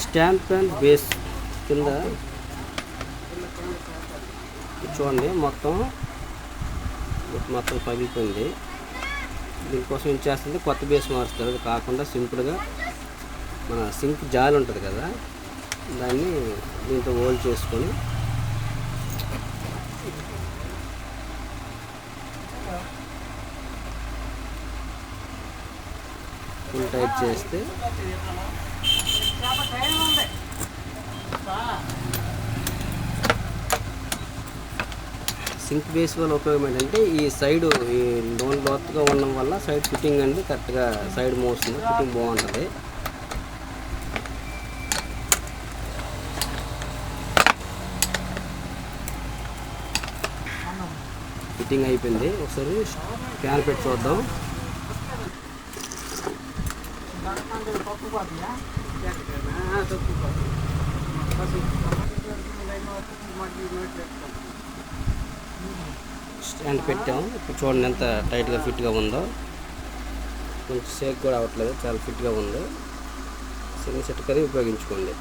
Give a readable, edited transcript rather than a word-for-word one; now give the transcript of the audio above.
Stand fan base కింద చూడండి మొత్తం పగిలిపోయింది. దీనికోసం ఏం చేస్తుంది, కొత్త బేస్ మారుస్తారు. అది కాకుండా సింపుల్గా మన సింక్ జాలి ఉంటుంది కదా, దాన్ని దీంతో హోల్డ్ చేసుకొని ఫుల్ టైట్ చేస్తే సింక్ బేస్ వల్ల ఉపయోగం ఏంటంటే ఈ సైడు ఈ లోతుగా ఉండడం వల్ల సైడ్ ఫిట్టింగ్ అనేది కరెక్ట్గా సైడ్ మోస్తుంది, ఫిట్టింగ్ బాగుంటుంది. ఫిట్టింగ్ అయిపోయింది. ఒకసారి ఫ్యాన్ పెట్టి చూద్దాం. స్టాండ్ పెట్టాం. ఇప్పుడు చూడండి ఎంత టైట్గా ఫిట్గా ఉందో. కొంచెం షేక్ కూడా అవ్వట్లేదు, చాలా ఫిట్గా ఉంది. సింగిల్ సెట్ కది ఉపయోగించుకోండి.